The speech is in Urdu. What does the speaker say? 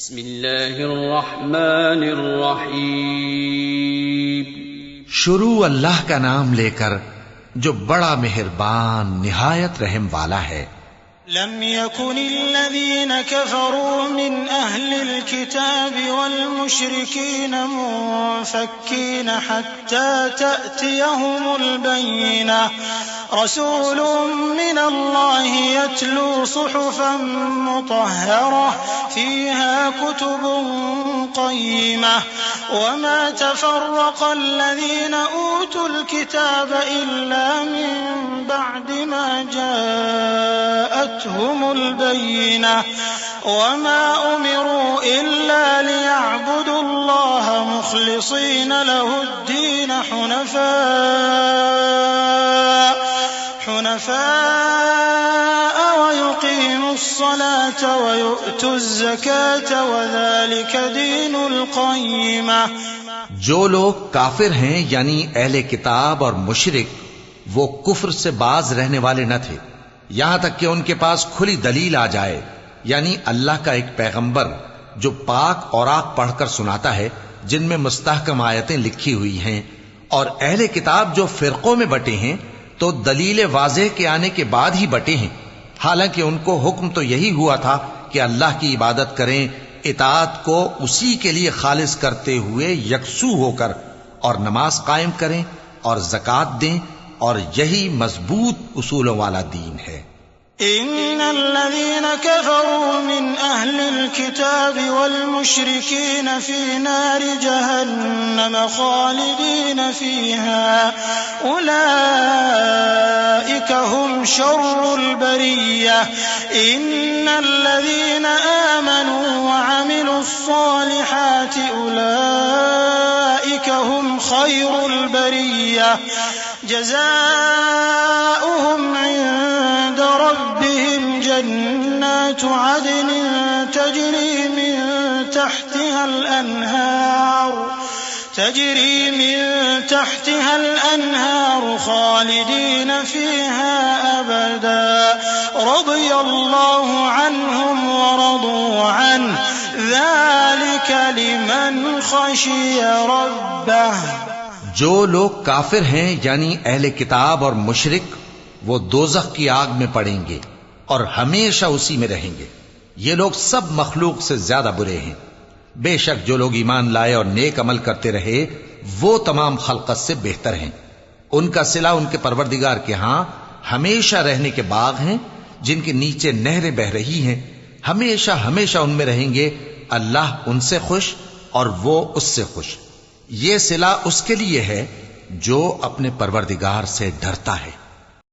بسم اللہ الرحمن الرحیم. شروع اللہ کا نام لے کر جو بڑا مہربان نہایت رحم والا ہے. لم يكن الذين كفروا من أهل الكتاب والمشركين منفكين حتى تأتيهم البينة رسول من الله يتلو صحفا مطهرة فيها كتب قيمة وما تفرق الذين أوتوا الكتاب إلا من بعد ما جاءتهم البينة وما أمروا إلا ليعبدوا الله مخلصين له الدين حنفاء ويقيموا الصلاة ويؤتوا الزكاة وذلك دين القيمة. جو لوگ کافر ہیں یعنی اہل کتاب اور مشرک وہ کفر سے باز رہنے والے نہ تھے یہاں تک کہ ان کے پاس کھلی دلیل آ جائے یعنی اللہ کا ایک پیغمبر جو پاک اوراق پڑھ کر سناتا ہے جن میں مستحکم آیتیں لکھی ہوئی ہیں. اور اہل کتاب جو فرقوں میں بٹے ہیں تو دلیل واضح کے آنے کے بعد ہی بٹے ہیں حالانکہ ان کو حکم تو یہی ہوا تھا کہ اللہ کی عبادت کریں اطاعت کو اسی کے لیے خالص کرتے ہوئے یکسو ہو کر اور نماز قائم کریں اور زکوٰۃ دیں اور یہی مضبوط اصولوں والا دین ہے. ان الذين كفروا من اهل الكتاب والمشركين في نار جهنم خالدين فيها اولئك هم شر البرية. ان الذين آمنوا وعملوا الصالحات اولئك هم خير البرية جزاؤهم عند ربهم جنات عدن تجري من تحتها الأنهار خالدين فيها أبدا رضي الله عنهم ورضوا عنه ذلك لمن خشي ربه. جو لوگ کافر ہیں یعنی اہل کتاب اور مشرک وہ دوزخ کی آگ میں پڑیں گے اور ہمیشہ اسی میں رہیں گے. یہ لوگ سب مخلوق سے زیادہ برے ہیں. بے شک جو لوگ ایمان لائے اور نیک عمل کرتے رہے وہ تمام خلقت سے بہتر ہیں. ان کا صلہ ان کے پروردگار کے ہاں ہمیشہ رہنے کے باغ ہیں جن کے نیچے نہریں بہ رہی ہیں. ہمیشہ ہمیشہ ان میں رہیں گے. اللہ ان سے خوش اور وہ اس سے خوش. یہ صلہ اس کے لیے ہے جو اپنے پروردگار سے ڈرتا ہے.